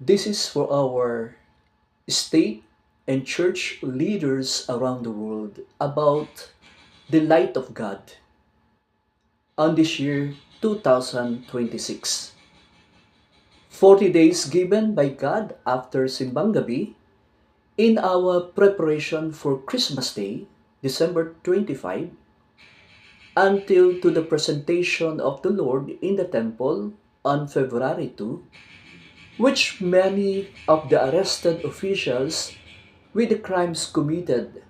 This is for our state and church leaders around the world about the light of God on this year 2026. 40 days given by God after Simbang Gabi in our preparation for Christmas Day, December 25, until to the presentation of the Lord in the temple on February 2, which many of the arrested officials with the crimes committed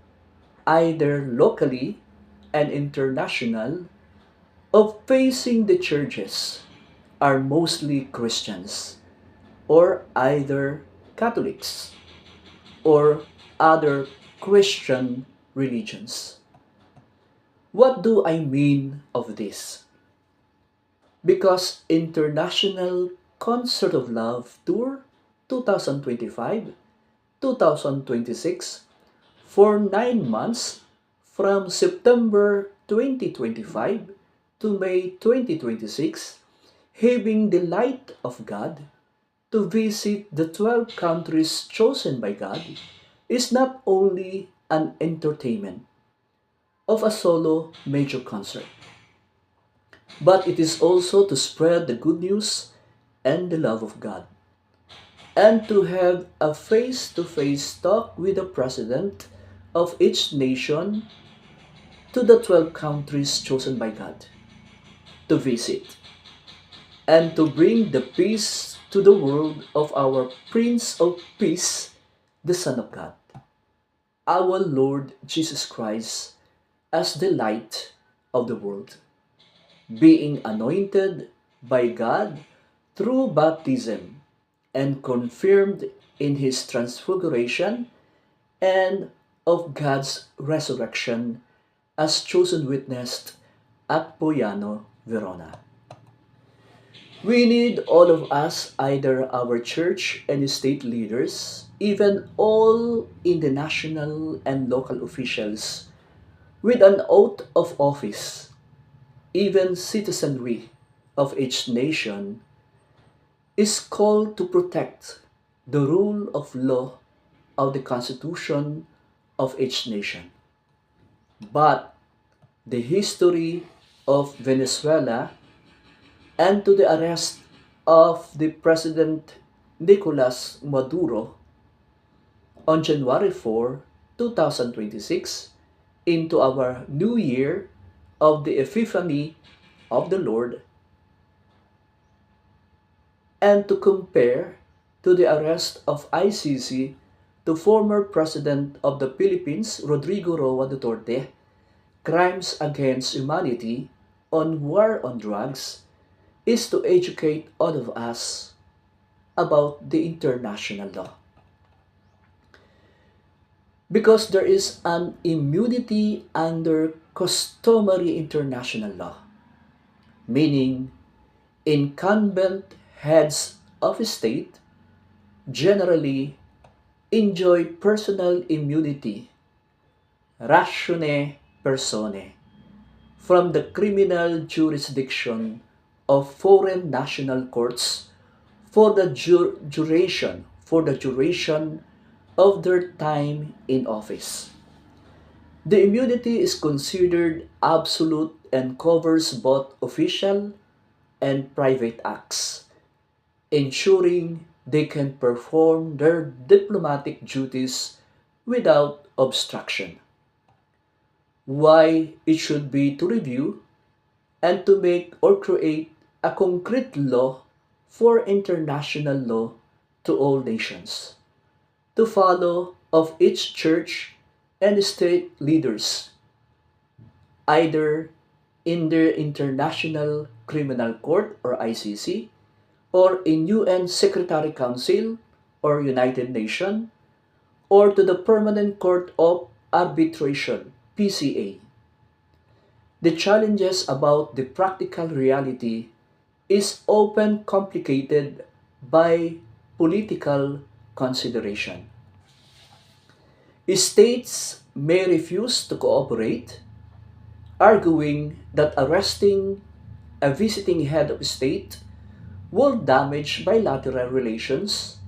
either locally and international of facing the churches are mostly Christians or either Catholics or other Christian religions. What do I mean of this? Because International Concert of Love Tour 2025 2026 for 9 months from September 2025 to May 2026, having the light of God to visit the 12 countries chosen by God is not only an entertainment of a solo major concert, but it is also to spread the good news and the love of God, and to have a face to face talk with the president of each nation to the 12 countries chosen by God to visit, and to bring the peace to the world of our Prince of Peace, the Son of God, our Lord Jesus Christ, as the light of the world, being anointed by God through baptism and confirmed in his transfiguration and of God's resurrection as chosen witness at Poyano, Verona. We need all of us, either our church and state leaders, even all in the national and local officials, with an oath of office, even citizenry of each nation, is called to protect the rule of law of the Constitution of each nation. But the history of Venezuela and to the arrest of the President Nicolas Maduro on January 4, 2026, into our new year of the Epiphany of the Lord, and to compare to the arrest of ICC to former President of the Philippines Rodrigo Roa Duterte, crimes against humanity on war on drugs, is to educate all of us about the international law. Because there is an immunity under customary international law, meaning incumbent heads of state generally enjoy personal immunity, ratione personae, from the criminal jurisdiction of foreign national courts for the duration of their time in office. The immunity is considered absolute and covers both official and private acts, ensuring they can perform their diplomatic duties without obstruction. Why it should be to review and to make or create a concrete law for international law to all nations, to follow of each church and state leaders, either in their International Criminal Court or ICC, or in UN Secretary Council or United Nations, or to the Permanent Court of Arbitration, PCA. The challenges about the practical reality is often complicated by political consideration. States may refuse to cooperate, arguing that arresting a visiting head of state will damage bilateral relations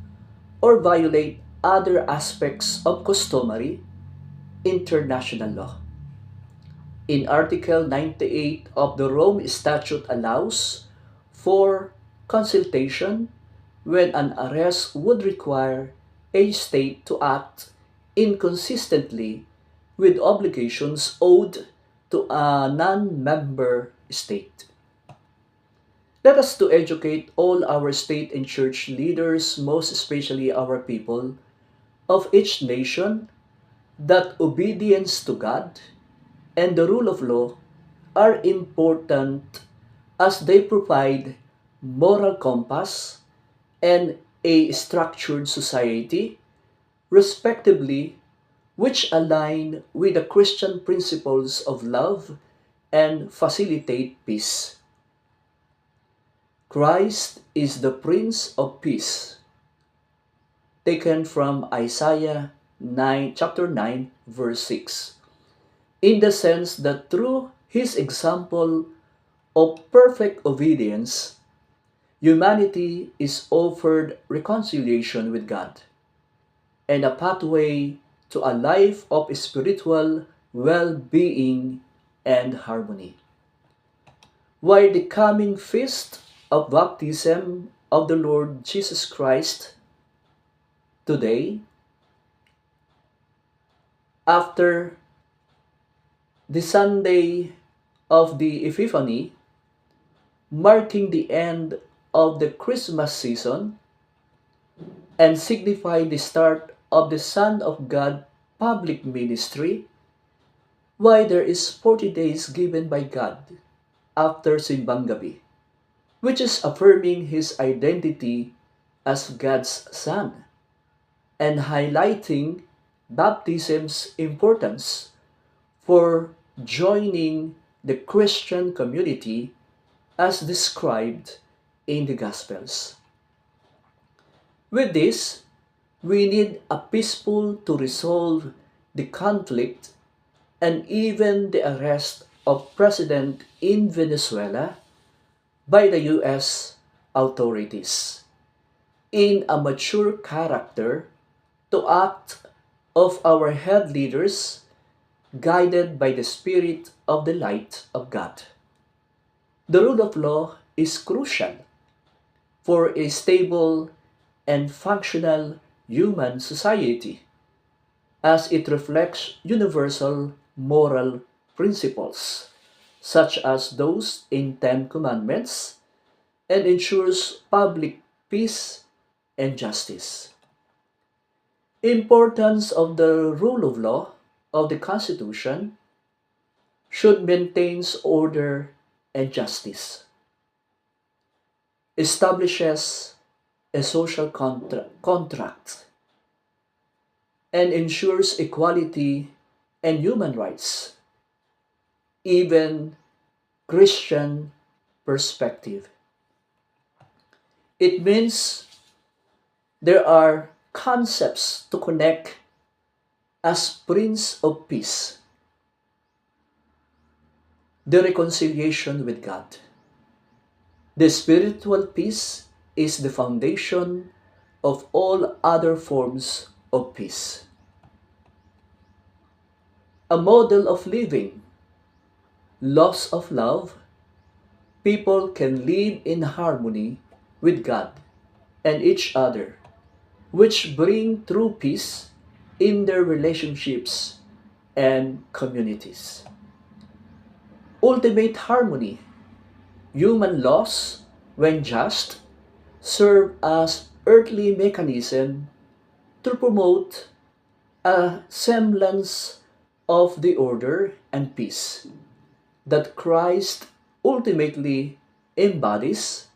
or violate other aspects of customary international law. In Article 98 of the Rome Statute allows for consultation when an arrest would require a state to act inconsistently with obligations owed to a non-member state. Let us to educate all our state and church leaders, most especially our people of each nation, that obedience to God and the rule of law are important as they provide moral compass and a structured society, respectively, which align with the Christian principles of love and facilitate peace. Christ is the Prince of Peace, taken from Isaiah 9, chapter 9, verse 6, in the sense that through his example of perfect obedience, humanity is offered reconciliation with God and a pathway to a life of spiritual well-being and harmony. While the coming feast of baptism of the Lord Jesus Christ today, after the Sunday of the Epiphany, marking the end of the Christmas season and signify the start of the Son of God public ministry, why there is 40 days given by God after Simbang Gabi, which is affirming his identity as God's Son and highlighting baptism's importance for joining the Christian community as described in the Gospels. With this, we need a peaceful to resolve the conflict and even the arrest of President in Venezuela by the U.S. authorities in a mature character to act of our head leaders guided by the Spirit of the light of God. The rule of law is crucial for a stable and functional human society as it reflects universal moral principles such as those in Ten Commandments and ensures public peace and justice. Importance of the rule of law of the Constitution should maintain order and justice, establishes a social contract, and ensures equality and human rights, even Christian perspective. It means there are concepts to connect as Prince of Peace, the reconciliation with God. The spiritual peace is the foundation of all other forms of peace. A model of living, loss of love, people can live in harmony with God and each other, which bring true peace in their relationships and communities. Ultimate harmony, human laws, when just, serve as earthly mechanism to promote a semblance of the order and peace that Christ ultimately embodies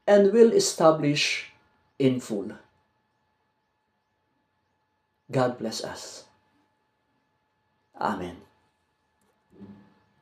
and will establish in full. God bless us. Amen.